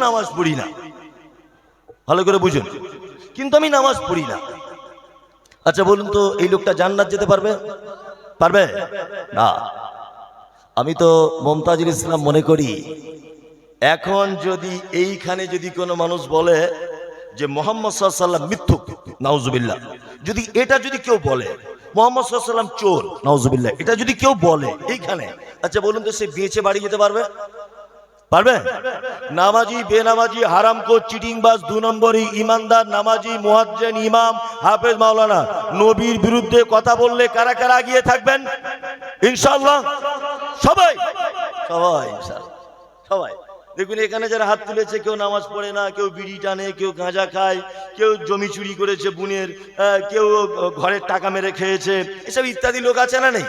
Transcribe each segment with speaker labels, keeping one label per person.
Speaker 1: নামাজ পড়ি না, ভালো করে বুঝুন, কিন্তু আমি নামাজ পড়ি না। আচ্ছা বলুন তো, এই লোকটা জান্নাত যেতে পারবে? পারবে না। আমি তো মুমতাজুল ইসলাম মনে করি, এখন যদি এইখানে যদি কোনো মানুষ বলে যে মুহাম্মদ সাল্লাল্লাহু আলাইহি ওয়াসাল্লাম মিথ্যুক, নাউজুবিল্লাহ, যদি এটা যদি কেউ বলে মুহাম্মদ সাল্লাল্লাহু আলাইহি ওয়াসাল্লাম চোর, নাউজুবিল্লাহ, এটা যদি কেউ বলে এইখানে, আচ্ছা বলুন তো সে বেঁচে বাড়ি যেতে পারবে? পারবে? নামাজি, বেনামাজি, হারামখোর, চিটিংবাজ, 2 নম্বরই, ইমানদার, নামাজি, মুয়াজ্জিন, ইমাম, হাফেজ, মাওলানা, নবীর বিরুদ্ধে কথা বললে কারা কারা এগিয়ে থাকবেন? ইনশাআল্লাহ সবাই, সবাই ইনশাআল্লাহ সবাই। দেখুন এখানে যারা হাত তুলেছে, কেউ নামাজ পড়ে না, কেউ বিড়ি টানে, কেউ গাঁজা খায়, কেউ জমি চুরি করেছে বুনের, কেউ ঘরের টাকা মেরে খেয়েছে, এসব ইত্যাদি লোক আছে না নেই?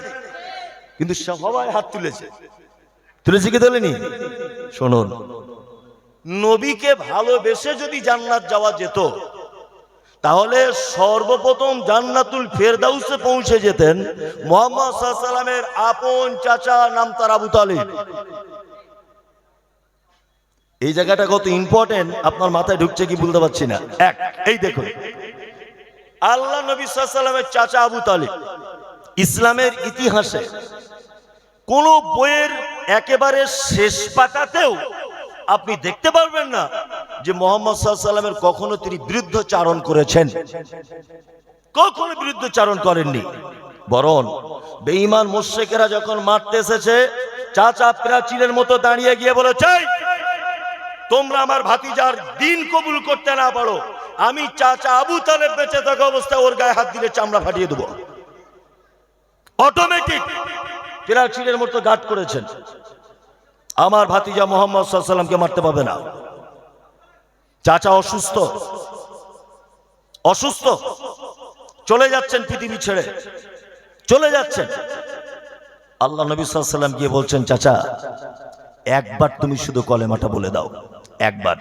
Speaker 1: কিন্তু সবাই হাত তুলেছে, তুলেছে কি তোলেনি? শুনুন, নবীকে ভালোবেসে যদি জান্নাত যাওয়া যেত, তাহলে সর্বপ্রথম জান্নাতুল ফেরদাউসে পৌঁছে যেতেন মুহাম্মদ সাল্লাল্লাহু আলাইহি ওয়াসাল্লামের আপন চাচা, নাম তার আবু তালিব। এই জায়গাটা কত ইম্পর্টেন্ট আপনার মাথায় ঢুকছে কি বলতে পারছি না। এক, এই দেখুন, আল্লাহ নবী সাল্লাল্লাহু আলাইহি ওয়াসাল্লামের চাচা আবু তালিব, ইসলামের ইতিহাসে কোন বইয়ের একেবারে শেষ পাতাতেও আপনি দেখতে পারবেন না যে মুহাম্মদ সাল্লাল্লাহু আলাইহি ওয়াসাল্লামের কখনো তিনি বিরুদ্ধচারণ করেছেন, কখনো বিরুদ্ধচারণ করেননি। বরং বেঈমান মুশরিকেরা যখন মারতে এসেছে, চাচা প্রাচীরের মতো দাঁড়িয়ে গিয়ে বলেছে, তোমরা আমার ভাতিজার দিন কবুল করতে না পারো, আমি চাচা আবু তালেব বেঁচে থাকা অবস্থায় ওর গায়ে হাত দিলে চামড়া ফাটিয়ে দেবো। অটোমেটিক প্রাচীরের মতো গার্ড করেছেন, আমার ভাতিজা মুহাম্মদ সাল্লাল্লাহু আলাইহি ওয়াসাল্লামকে মারতে পারবে না। চাচা অসুস্থ, অসুস্থ, চলে যাচ্ছেন পৃথিবী ছেড়ে, চলে যাচ্ছেন। আল্লাহ নবী সাল্লাল্লাহু আলাইহি ওয়াসাল্লাম গিয়ে বলছেন, চাচা একবার তুমি শুধু কলেমাটা বলে দাও, একবার।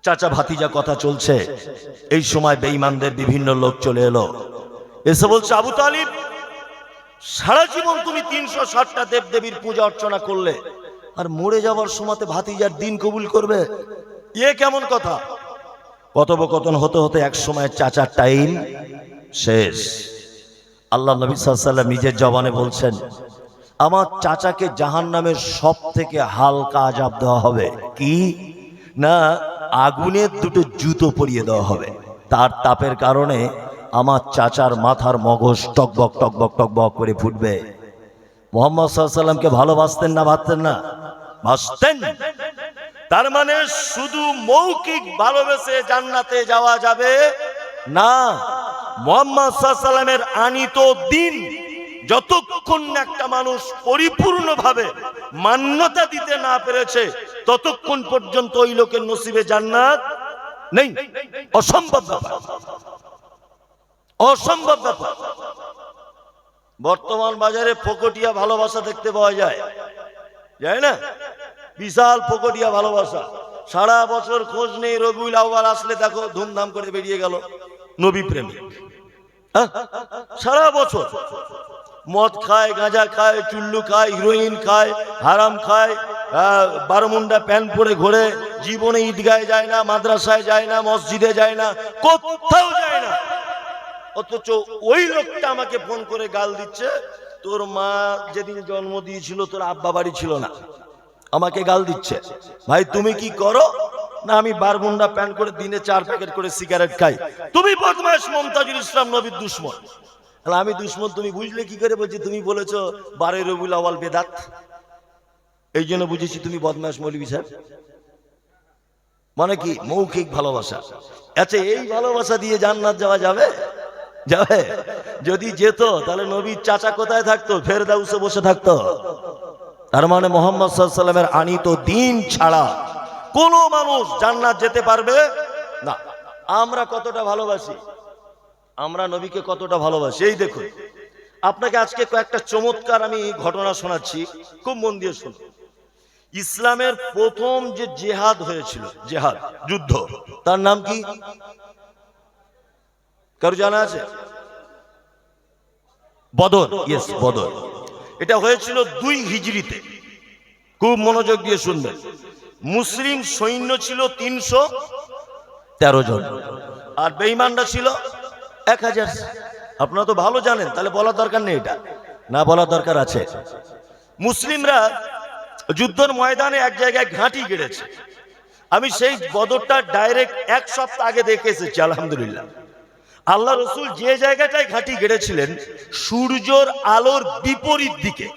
Speaker 1: চাচা ভাতিজা কথা চলছে, এই সময় বেঈমানদের বিভিন্ন লোক চলে এলো, এসে বলছে, আবু তালিব, সারা জীবন তুমি 360টা দেবদেবীর পূজা অর্চনা করলে, আর মরে যাওয়ার সময় ভাতিজার দিন কবুল করবে? এ কেমন কথা? কথোপকথন হতে হতে এক সময় চাচার টাইম শেষ। আল্লাহ নবী সাল্লাল্লাহু আলাইহি ওয়াসাল্লাম নিজের জবানে বলছেন, আমার চাচাকে জাহান্নামের সব থেকে হালকা আযাব দেওয়া হবে। কি না, আগুনের 2টো জুতো পরিয়ে দেওয়া হবে। তার তাপের কারণে আমার চাচার মাথার মগজ টকবক টকবক টকবক করে ফুটবে। মুহাম্মদ সাল্লাল্লাহু আলাইহি ওয়াসাল্লামকে ভালোবাসতেন না বাসতেন না? বাসতেন। তার মানে শুধু মৌখিক ভালোবেসে জান্নাতে যাওয়া যাবে না। মুহাম্মদ সাল্লাল্লাহু আলাইহি ওয়াসাল্লামের আনিত দিন যতক্ষণ না একটা মানুষ পরিপূর্ণভাবে মান্যতা দিতে না পেরেছে, ততক্ষণ পর্যন্ত ওই লোকের নসিবে জান্নাত নেই। অসম্ভব ব্যাপার, অসম্ভব ব্যাপার। বর্তমান বাজারে ফকটিয়া ভালোবাসা দেখতে পাওয়া যায়, যায় না? বিশাল ফকটিয়া ভালোবাসা, সারা বছর খোঁজ নেই, রবিউল আউয়াল আসলে দেখো ধুমধাম করে বেরিয়ে গেল নবী প্রেমিক। সারা বছর মদ খায়, গাঁজা খায়, চুল্লু খায়, হিরোইন খায়, হারাম খায়, বারমুন্ডা প্যান্ট পরে ঘোরে, জীবনে ঈদগাহে যায় না, মাদ্রাসায় যায় না, মসজিদে যায় না, কোথাও যায় না। অথচ ওই লোকটা আমাকে ফোন করে গাল দিচ্ছে, তোর মা যেদিন জন্ম দিয়েছিল তোর আব্বা বাড়ি ছিল না, আমাকে গাল দিচ্ছে। ভাই তুমি কি করো? না আমি বারমুন্ডা প্যান্ট করে দিনে 4 প্যাকেট করে সিগারেট খাই। তুমি বদমাশ, মুমতাজুল ইসলাম নবীর দুশমন। আমি দুশমন তুমি বুঝলে কি করে? বলছি তুমি বলেছো 12 রবিউল আউয়াল বেদাত, এই জন্য বুঝেছি তুমি বদমাশ মৌলভী সাহেব। মানে কি? মৌখিক ভালোবাসা। আচ্ছা এই ভালোবাসা দিয়ে জান্নাত যাওয়া যাবে? যাবে? যদি যেত তাহলে নবীর চাচা কোথায় থাকতো? ফেরদাউসে বসে থাকতো। তার মানে মুহাম্মদ সাল্লাল্লাহু আলাইহি ওয়াসাল্লামের আনিত দিন ছাড়া কোন মানুষ জান্নাত যেতে পারবে না। আমরা কতটা ভালোবাসি, আমরা নবীকে কতটা ভালোবাসি, এই দেখুন। আপনাকে আজকে কয়েকটা চমৎকার আমি ঘটনা শোনাচ্ছি, খুব মন দিয়ে শুনুন। ইসলামের প্রথম যে জিহাদ হয়েছিল, জিহাদ যুদ্ধ, তার নাম কি কারো জানা আছে? বদর। ইয়েস, বদর। এটা হয়েছিল 2 হিজরিতে। খুব মনোযোগ দিয়ে শুনবেন। মুসলিম সৈন্য ছিল 313 জন, আর বেঈমানরা ছিল 1000। আপনারা তো ভালো জানেন, তাহলে বলার দরকার নেই, এটা না বলার দরকার আছে। মুসলিমরা যুদ্ধের ময়দানে এক জায়গায় ঘাঁটি গেড়েছে। আমি সেই বদরটা ডাইরেক্ট 1 সপ্তাহ আগে দেখে এসেছি, আলহামদুলিল্লাহ। আল্লাহ রসুল যে জায়গাটায় ঘাঁটি গেড়েছিলেন সূর্যর আলোর বিপরীত দিকে,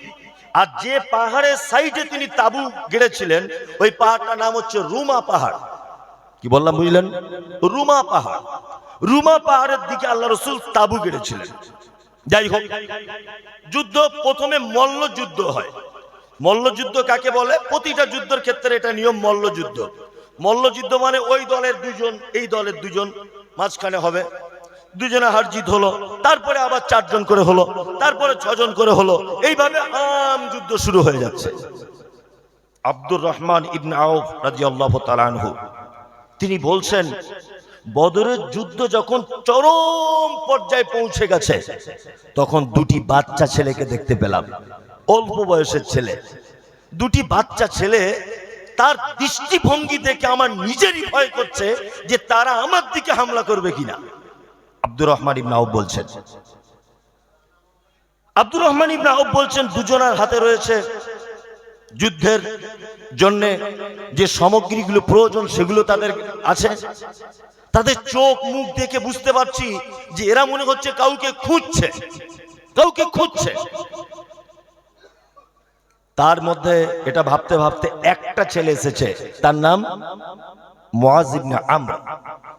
Speaker 1: আর যে পাহাড়ের সাইডে তিনি তাবু গেড়েছিলেন ওই পাহাড়টার নাম হচ্ছে রুমা পাহাড়। কি বললাম বুঝলেন? রুমা পাহাড়। রুমা পাহাড়ের দিকে আল্লাহ রসুল তাবু গেড়েছিলেন। যাই হোক, যুদ্ধ প্রথমে মল্লযুদ্ধ হয়। মল্লযুদ্ধ কাকে বলে? প্রতিটা যুদ্ধের ক্ষেত্রে এটা নিয়ম, মল্লযুদ্ধ। মল্লযুদ্ধ মানে ওই দলের দুজন এই দলের দুজন মাঝখানে হবে, দুজনে হার জিত হলো, তারপরে আবার 4 জন করে হলো, তারপরে 6 জন করে হলো, এইভাবে আম যুদ্ধ শুরু হয়ে যাচ্ছে। আব্দুর রহমান ইবনে আউফ রাদিয়াল্লাহু তাআলা আনহু তিনি বলছেন, বদরের যুদ্ধ যখন চরম পর্যায়ে পৌঁছে গেছে তখন 2টি বাচ্চা ছেলেকে দেখতে পেলাম, অল্প বয়সের ছেলে। 2টি বাচ্চা ছেলে, তার দৃষ্টিভঙ্গি দেখে আমার নিজেরই ভয় করছে যে তারা আমার দিকে হামলা করবে কিনা। আব্দুর রহমান ইবনে আউফ বলছেন, আব্দুর রহমান ইবনে আউফ বলছেন, দুজনের হাতে রয়েছে যুদ্ধের জন্য যে সামগ্রীগুলো প্রয়োজন সেগুলো তাদের আছে। তাদের চোখ মুখ দেখে বুঝতে পারছি যে এরা মনে হচ্ছে কাউকে খুঁজছে, কাউকে খুঁজছে। তার মধ্যে এটা ভাবতে ভাবতে একটা ছেলে এসেছে, তার নাম মুআজ ইবনে আমর,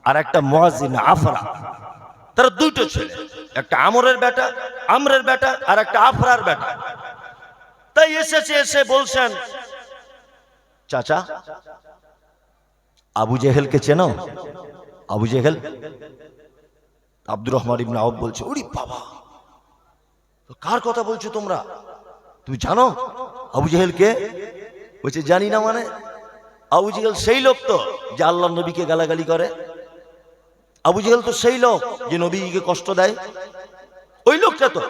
Speaker 1: আর একটা মুআজ ইবনে আফরা। তারা 2টো ছেলে, একটা আমরের বেটা আর একটা আফরার বেটা। তাই এসেছে, এসে বলছেন, চাচা আবু জেহেলকে চেনো? আবু জেহেল? আব্দুর রহমান ইবনে আউফ বলছে, ওরে বাবা, কার কথা বলছো তোমরা? তুমি জানো আবু জেহেলকে? বলছে, জানি না মানে? আবু জেহেল সেই লোক তো যে আল্লাহর নবীকে গালাগালি করে। আবু জেহেল তো সেই লোক যে নবীকে কষ্ট দেয়, ওই লোকটা তো।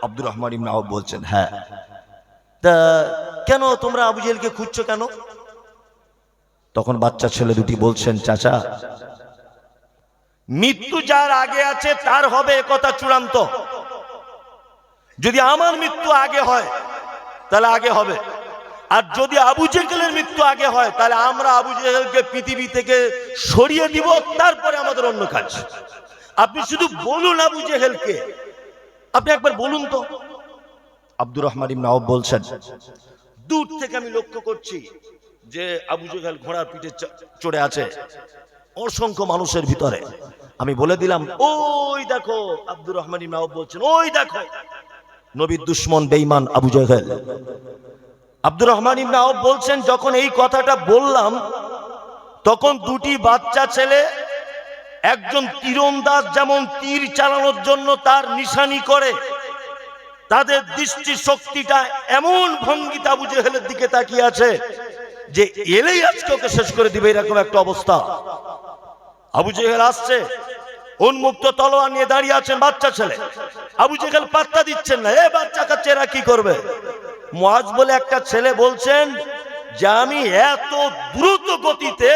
Speaker 1: আব্দুর রহমান ইবনে আউফ বলছেন, হ্যাঁ। তা কেন তোমরা আবু জেহেলকে খুঁজছো কেন? তখন বাচ্চা ছেলে 2টি বলছেন, চাচা মৃত্যু যার আগে আছে তার হবে একথা চূড়ান্ত। যদি আমার মৃত্যু আগে হয় তাহলে আগে হবে, আর যদি আবু জেহেলের মৃত্যু আগে হয় তাহলে আমরা আবু জেহেলকে পৃথিবী থেকে সরিয়ে দিব, তারপরে আমাদের অন্য কাজ। আপনি শুধু বলুন আবু জেহেলকে, আপনি একবার বলুন তো। আব্দুর রহমান ইবনে আউফ বলছেন, দূর থেকে আমি লক্ষ্য করছি যে আবু জেহেল ঘোড়ার পিঠে চড়ে আছে অসংখ্য মানুষের ভিতরে। আমি বলে দিলাম, ওই দেখো। আব্দুর রহমান ইবনে আউফ বলছেন, ওই দেখো নবীর দুশমন বেঈমান আবু জেহেল। আব্দুর রহমান ইবনে আউফ বলছেন, যখন এই কথাটা বললাম তখন 2টি বাচ্চা ছেলে, একজন তীরন্দাজ যেমন তীর চালানোর জন্য তার নিশানি করে, তাদের দৃষ্টি শক্তিটা এমন ভঙ্গিতে আবু জেহেলের দিকে তাকিয়ে আছে যে এলেই আজকে ওকে শেষ করে দিবে, এরকম একটা অবস্থা। আবু জেহেল আসছে, উন্মুক্ত তলোয়ার নিয়ে দাঁড়িয়ে আছেন বাচ্চা ছেলে। আবু জেহেল পাত্তা দিচ্ছেন না, এ বাচ্চা কাচ্চারা কি করবে? মুআজ বলে একটা ছেলে বলছেন যে আমি এত দ্রুত গতিতে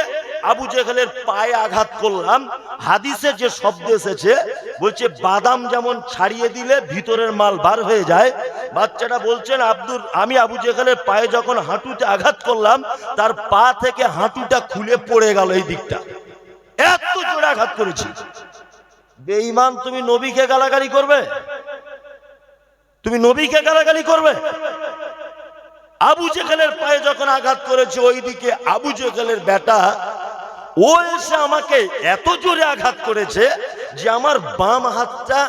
Speaker 1: আবু জেহেলের পায়ে আঘাত করলাম, হাদিসে যে শব্দ এসেছে বলছে বাদাম যেমন ছাড়িয়ে দিলে ভিতরের মাল বার হয়ে যায়। বাচ্চাটা বলছেন, আমি আবু জেহেলের পায়ে যখন হাঁটুতে আঘাত করলাম তার পা থেকে হাঁটুটা খুলে পড়ে গেল এই দিকটা, এত জোরে আঘাত করেছি। বেঈমান, তুমি নবীকে গালাগালি করবে? তুমি নবীকে গালাগালি করবে? আবু জেহেলের পায়ে যখন আঘাত করেছে ওইদিকে আবু জেহেলের বেটা ও এসে আমাকে এত জোরে আঘাত করেছে যে আমার বাম হাতটা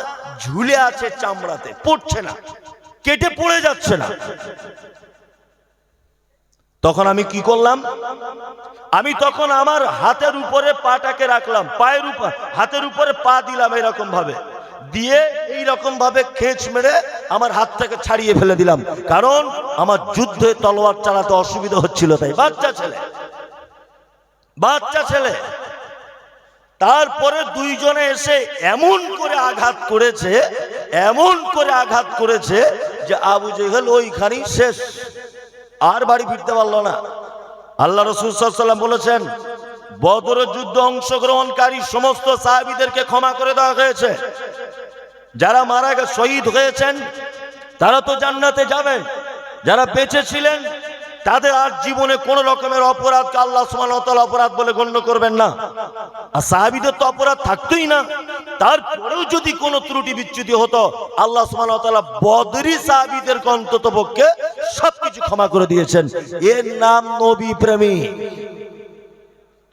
Speaker 1: ঝুলে আছে চামড়াতে, পড়ছে না, কেটে পড়ে যাচ্ছে না। তখন আমি কি করলাম? আমি তখন আমার হাতের উপরে পাটাকে রাখলাম, পায়ের উপর হাতের উপরে পা দিলাম, এরকম ভাবে দিয়ে এইরকম ভাবে খেঁচ মেরে আমার হাতটাকে ছাড়িয়ে ফেলে দিলাম, কারণ আমার যুদ্ধে তলোয়ার চালাতে অসুবিধা হচ্ছিল। তাই বাচ্চা ছেলে তারপরে 2 জনে এসে এমন করে আঘাত করেছে যে আবু জেহেল ওইখানেই শেষ, আর বাড়ি ফিরতে পারলো না। আল্লাহ রাসূল সাল্লাল্লাহু আলাইহি ওয়াসাল্লাম বলেছেন, বদরের যুদ্ধে অংশগ্রহণকারী সমস্ত সাহাবীদেরকে ক্ষমা করে দেওয়া হয়েছে। যারা মারা গেছে, শহীদ হয়েছেন, তারা তো জান্নাতে যাবেন। যারা বেঁচে ছিলেন তাদের আর জীবনে কোন রকমের অপরাধকে আল্লাহ সুবহানাহু ওয়া তাআলা অপরাধ বলে গণ্য করবেন না। আর সাহাবীদের তো অপরাধ থাকতোই না, তারপরেও যদি কোনো ত্রুটি বিচ্যুতি হতো, আল্লাহ সুবহানাহু ওয়া তাআলা বদরি সাহাবীদের অন্ততপক্ষে সবকিছু ক্ষমা করে দিয়েছেন। এর নাম নবী প্রেমী।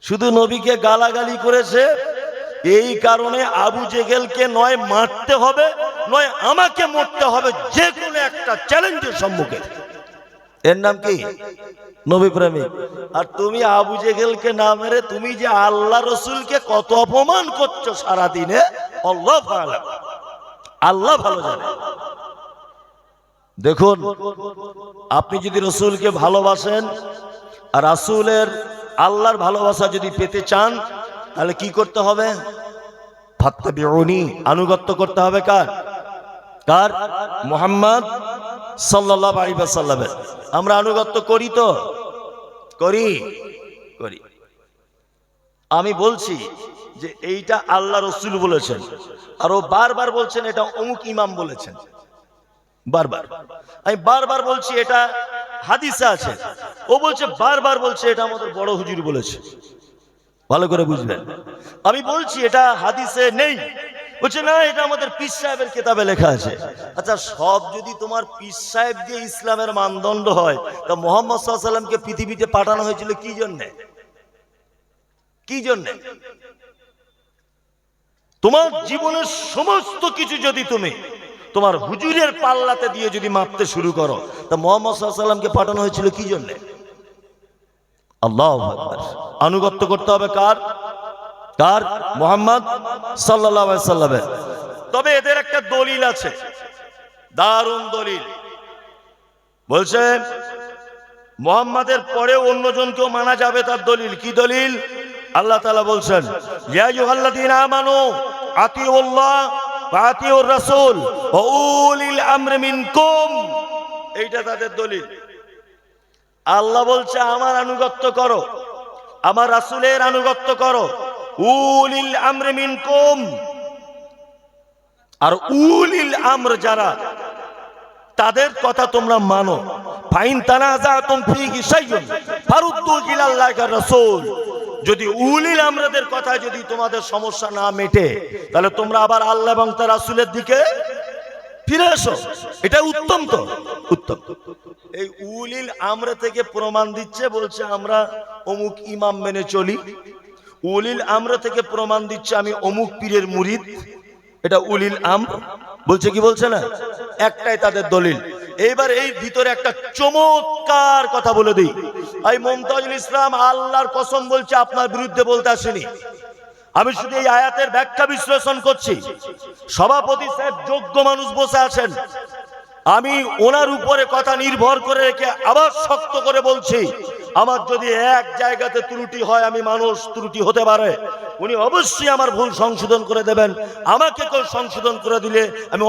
Speaker 1: শুধু নবীকে গালাগালি করেছে, এই কারণে আবু জেহেলকে নয় মারতে হবে, নয় আমাকে মরতে হবে, যে কোনো একটা চ্যালেঞ্জের সম্মুখে। এর নাম কি? নবী প্রেমিক। আর তুমি আবু জেহেলকে না মেরে তুমি যে আল্লাহ রসুলকে কত অপমান করছো সারাদিনে, আল্লাহ ভালো, আল্লাহ ভালো জানে। দেখুন, আপনি যদি রসুলকে ভালোবাসেন আর রাসূলের আল্লাহর ভালোবাসা যদি পেতে চান, তাহলে কি করতে হবে? ফাত্তাবিউনি, আনুগত্য করতে হবে। কার? কার? মুহাম্মদ সাল্লাল্লাহু আলাইহি ওয়াসাল্লামের। আমরা আনুগত্য করি তো? করি? করি। আমি বলছি যে এইটা আল্লাহ রসুল বলেছেন, আর ও বারবার বলছেন এটা অমুক ইমাম বলেছেন। বারবার আমি বারবার বলছি এটা হাদিসে আছে, ও বলছে বারবার বলছে এটা আমাদের বড় হুজুর বলেছে। ভালো করে বুঝবেন, আমি বলছি এটা হাদিসে নেই, বলছে না এটা আমাদের পীর সাহেবের কিতাবে লেখা আছে। আচ্ছা, সব যদি তোমার পীর সাহেব দিয়ে ইসলামের মানদণ্ড হয়, তা মুহাম্মদ সাল্লাল্লাহু আলাইহি ওয়াসাল্লামকে পৃথিবীতে পাঠানো হয়েছিল কি জন্য? কি জন্য? তোমার জীবনের সমস্ত কিছু যদি তুমি তোমার হুজুরের পাল্লাতে দিয়ে যদি মাপতে শুরু করো, তা মুহাম্মদ সাল্লাল্লাহু আলাইহি ওয়াসাল্লামকে পাঠানো হয়েছিল কি জন্য? আল্লাহু আকবার। আনুগত্য করতে হবে কার? কার? মুহাম্মদ সাল্লাল্লাহু আলাইহি ওয়াসাল্লামের। তবে এদের একটা দলিল আছে, দারুণ দলিল। বলছে মুহাম্মাদের পরে অন্যজনকেও মানা যাবে, তার দলিল কি? দলিল আল্লাহ তাআলা বলছেন, ইয়া আইয়ুহাল্লাযীনা আমানু আতিউল্লাহ ওয়া আতিউর রাসূল ওয়া উলিল আমরি মিনকুম। এইটা তাদের দলিল। আল্লাহ বলছে আমার আনুগত্য করো, আমার রাসূলের আনুগত্য করো, উলিল আমরি মিনকুম। আর উলিল আমর যারা, তাদের কথা তোমরা মানো। ফাইন তানাযাতুম ফীহি শাইউন ফারুদ্দু ইলাল্লাহি ওয়া রাসূল। যদি উলিল আমরদের কথা যদি তোমাদের সমস্যা না মেটে, তাহলে তোমরা আবার আল্লাহ এবং তার রাসূলের দিকে ফিরে এসো। এটা উত্তম তো? উত্তম। এই উলিল আমর থেকে প্রমাণ দিচ্ছে, বলছে আমরা অমুক ইমাম মেনে চলি। উলিল আমর থেকে প্রমাণ দিচ্ছে আমি অমুক পীরের মুরিদ। এটা উলিল আমর বলছে কি বলছে না? একটাই তাদের দলিল। এইবার এই ভিতরে একটা চমৎকার কথা বলে দিই। এই মুমতাজুল ইসলাম আল্লাহর কসম বলছে আপনার বিরুদ্ধে বলতে আসেনি। আমি শুধু এই আয়াতের ব্যাখ্যা বিশ্লেষণ করছি। সভাপতি সাহেব যোগ্য মানুষ বসে আছেন, আমি ওনার উপরে কথা নির্ভর করে রেখে আবার শক্ত করে বলছি, আমার যদি এক জায়গাতে ত্রুটি হয়, আমি মানুষ, ত্রুটি হতে পারে, উনি অবশ্যই আমার ভুল সংশোধন করে দেবেন। আমাকে কেউ সংশোধন করে দিলে আমি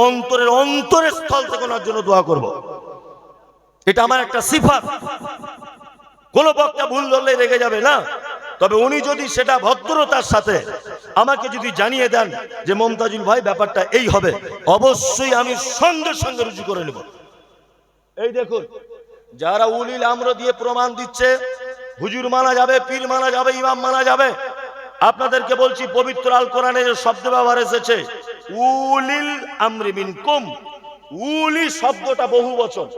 Speaker 1: অন্তরের স্থল থেকে ওনার জন্য দোয়া করব। এটা আমার একটা সিফাত। কোন বক্তা ভুল ধরলে রেগে যাবে না, তবে উনি যদি সেটা ভদ্রতার সাথে আমাকে যদি জানিয়ে দেন যে মুমতাজুল ভাই ব্যাপারটা এই হবে, অবশ্যই আমি সঙ্গে সঙ্গে রুজু করে নেব। এই দেখুন, যারা উলিল আমর দিয়ে প্রমাণ দিচ্ছে হুজুর মানা যাবে, পীর মানা যাবে, ইমাম মানা যাবে, আপনাদেরকে বলছি পবিত্র আল কোরআনে যে শব্দ ব্যবহার এসেছে উলিল আমরি মিনকুম, উলি শব্দটা বহু বচন।